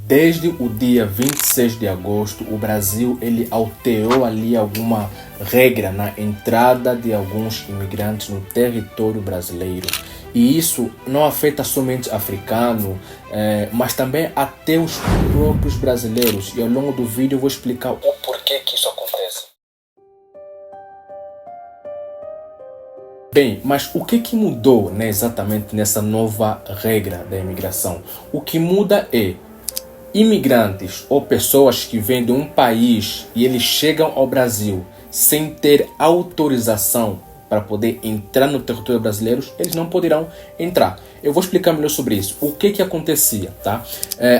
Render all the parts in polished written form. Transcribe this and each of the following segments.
Desde o dia 26 de agosto, o Brasil ele alterou ali alguma regra na entrada de alguns imigrantes no território brasileiro. E isso não afeta somente africano, mas também até os próprios brasileiros. E ao longo do vídeo eu vou explicar o porquê que isso acontece. Bem, mas o que mudou, né, exatamente nessa nova regra da imigração? O que muda é imigrantes ou pessoas que vêm de um país e eles chegam ao Brasil sem ter autorização para poder entrar no território brasileiro, eles não poderão entrar. Eu vou explicar melhor sobre isso. O que acontecia, tá?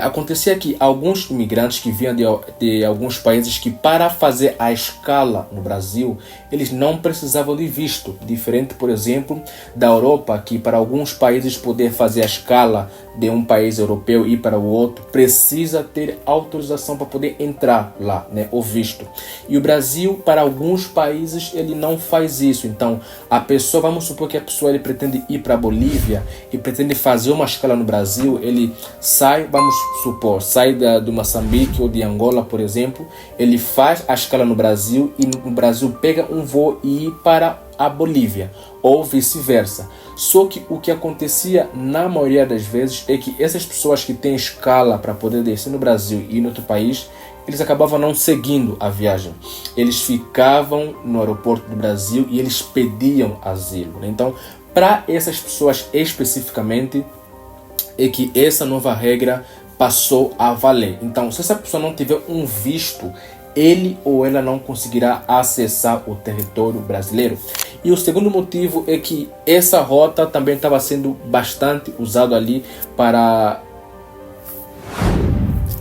Acontecia que alguns imigrantes que vinham de alguns países que para fazer a escala no Brasil, eles não precisavam de visto. Diferente, por exemplo, da Europa, que para alguns países poder fazer a escala de um país europeu e ir para o outro, precisa ter autorização para poder entrar lá, né? O visto. E o Brasil, para alguns países, ele não faz isso. Então, a pessoa, vamos supor que a pessoa ele pretende ir para a Bolívia e pretende fazer uma escala no Brasil, ele sai, vamos supor, sai do Moçambique ou de Angola, por exemplo, ele faz a escala no Brasil e no Brasil pega um voo e ir para a Bolívia, ou vice-versa. Só que o que acontecia na maioria das vezes é que essas pessoas que têm escala para poder descer no Brasil e ir em outro país, eles acabavam não seguindo a viagem. Eles ficavam no aeroporto do Brasil e eles pediam asilo, né? Então, para essas pessoas especificamente, é que essa nova regra passou a valer. Então, se essa pessoa não tiver um visto, ele ou ela não conseguirá acessar o território brasileiro. E o segundo motivo é que essa rota também estava sendo bastante usada ali para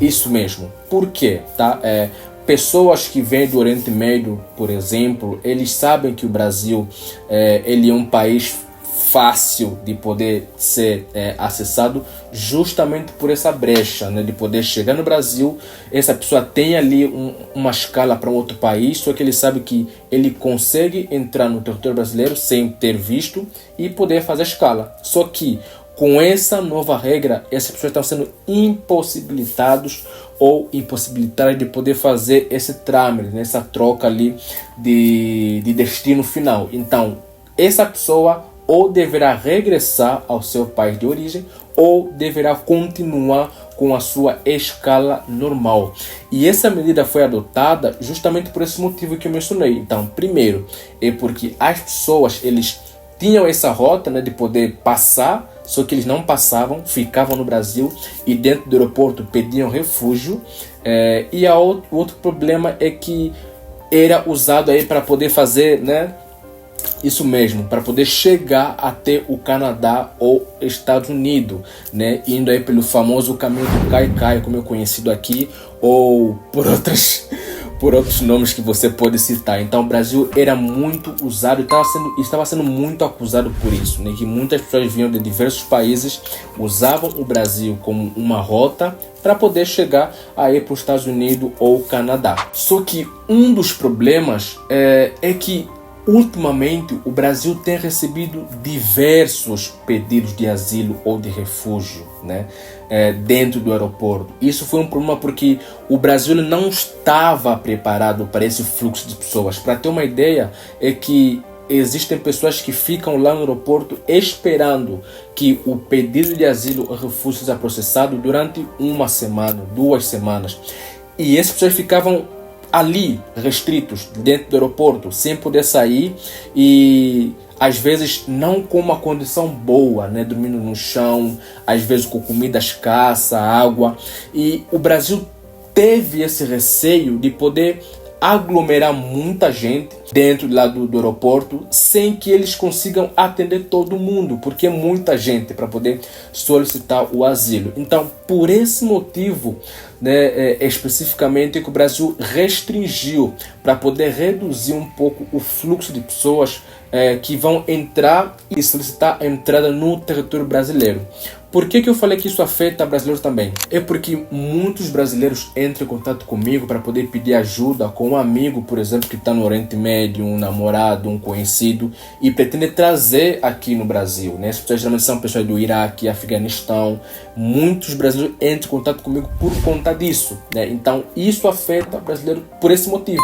isso mesmo. Por quê? Tá? Pessoas que vêm do Oriente Médio, por exemplo, eles sabem que o Brasil ele é um país fácil de poder ser acessado justamente por essa brecha, né, de poder chegar no Brasil. Essa pessoa tem ali uma escala para um outro país, só que ele sabe que ele consegue entrar no território brasileiro sem ter visto e poder fazer a escala. Só que com essa nova regra, essas pessoas estão sendo impossibilitadas de poder fazer esse trâmite, né, essa troca ali de destino final. Então, essa pessoa ou deverá regressar ao seu país de origem ou deverá continuar com a sua escala normal. E essa medida foi adotada justamente por esse motivo que eu mencionei. Então, primeiro, é porque as pessoas eles tinham essa rota, né, de poder passar, só que eles não passavam, ficavam no Brasil e dentro do aeroporto pediam refúgio. E o outro problema é que era usado aí para poder fazer, né, isso mesmo, para poder chegar até o Canadá ou Estados Unidos, né? Indo aí pelo famoso caminho do Cai-Cai, como é conhecido aqui, ou por outros nomes que você pode citar. Então o Brasil era muito usado e estava sendo muito acusado por isso, né? Que muitas pessoas vinham de diversos países, usavam o Brasil como uma rota para poder chegar aí para os Estados Unidos ou Canadá. Só que um dos problemas é que ultimamente, o Brasil tem recebido diversos pedidos de asilo ou de refúgio, né, dentro do aeroporto. Isso foi um problema porque o Brasil não estava preparado para esse fluxo de pessoas. Para ter uma ideia, é que existem pessoas que ficam lá no aeroporto esperando que o pedido de asilo ou refúgio seja processado durante uma semana, 2 semanas. E essas pessoas ficavam ali restritos dentro do aeroporto sem poder sair e às vezes não com uma condição boa, né, dormindo no chão, às vezes com comida escassa, água. E o Brasil teve esse receio de poder aglomerar muita gente dentro lá do aeroporto sem que eles consigam atender todo mundo, porque é muita gente para poder solicitar o asilo. Então, por esse motivo, né, especificamente, que o Brasil restringiu para poder reduzir um pouco o fluxo de pessoas que vão entrar e solicitar a entrada no território brasileiro. Por que eu falei que isso afeta brasileiros também? É porque muitos brasileiros entram em contato comigo para poder pedir ajuda com um amigo, por exemplo, que está no Oriente Médio, um namorado, um conhecido, e pretende trazer aqui no Brasil, né? As pessoas geralmente são pessoas do Iraque, Afeganistão. Muitos brasileiros entram em contato comigo por conta disso, né? Então isso afeta o brasileiro por esse motivo.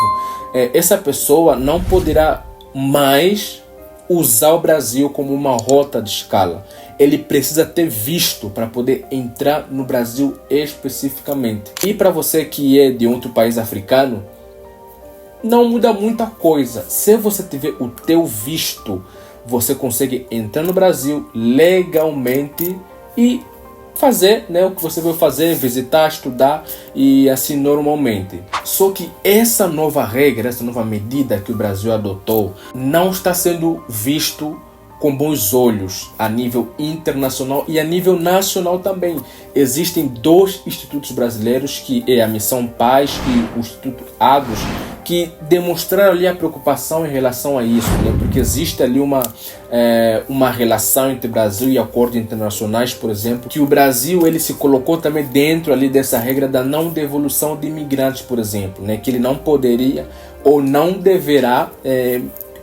Essa pessoa não poderá mais usar o Brasil como uma rota de escala. Ele precisa ter visto para poder entrar no Brasil especificamente. E para você que é de outro país africano, não muda muita coisa. Se você tiver o teu visto, você consegue entrar no Brasil legalmente e fazer, né, o que você veio fazer, visitar, estudar e assim normalmente. Só que essa nova regra, essa nova medida que o Brasil adotou não está sendo visto com bons olhos a nível internacional e a nível nacional também. Existem dois institutos brasileiros, que é a Missão Paz e o Instituto Agos, que demonstraram ali a preocupação em relação a isso, né? Porque existe ali uma relação entre Brasil e acordos internacionais, por exemplo, que o Brasil ele se colocou também dentro ali dessa regra da não devolução de imigrantes, por exemplo, né? Que ele não poderia ou não deverá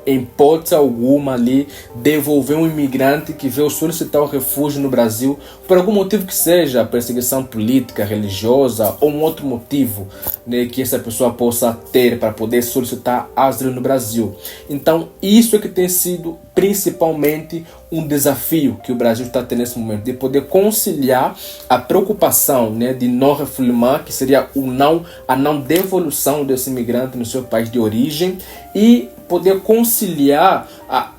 em hipótese alguma ali devolver um imigrante que veio solicitar o refúgio no Brasil por algum motivo que seja, perseguição política, religiosa ou um outro motivo, né, que essa pessoa possa ter para poder solicitar asilo no Brasil. Então isso é que tem sido principalmente um desafio que o Brasil está tendo nesse momento, de poder conciliar a preocupação, né, de não refoulement, que seria a não devolução desse imigrante no seu país de origem, e poder conciliar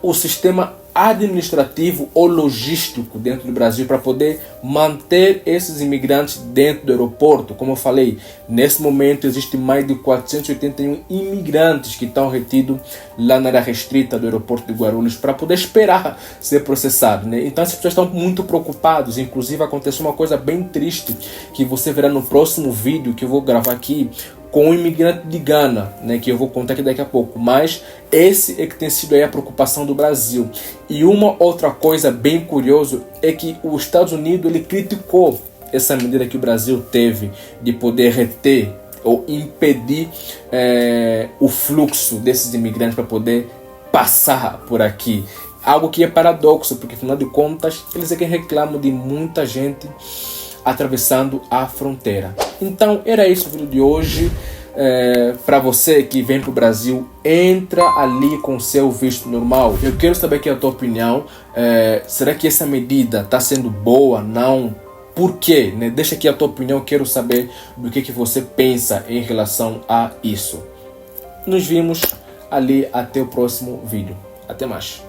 o sistema administrativo ou logístico dentro do Brasil para poder manter esses imigrantes dentro do aeroporto. Como eu falei, nesse momento existem mais de 481 imigrantes que estão retidos lá na área restrita do aeroporto de Guarulhos para poder esperar ser processado, né? Então as pessoas estão muito preocupadas. Inclusive aconteceu uma coisa bem triste que você verá no próximo vídeo que eu vou gravar aqui com um imigrante de Gana, né, que eu vou contar aqui daqui a pouco. Mas esse é que tem sido aí a preocupação do Brasil. E uma outra coisa bem curiosa é que os Estados Unidos ele criticou essa medida que o Brasil teve de poder reter ou impedir o fluxo desses imigrantes para poder passar por aqui. Algo que é paradoxo, porque afinal de contas eles é quem reclamam de muita gente atravessando a fronteira. Então era isso o vídeo de hoje. Para você que vem para o Brasil, entra ali com seu visto normal. Eu quero saber aqui a tua opinião. Será que essa medida está sendo boa? Não? Por quê? Né? Deixa aqui a tua opinião. Eu quero saber do que você pensa em relação a isso. Nos vimos ali até o próximo vídeo. Até mais.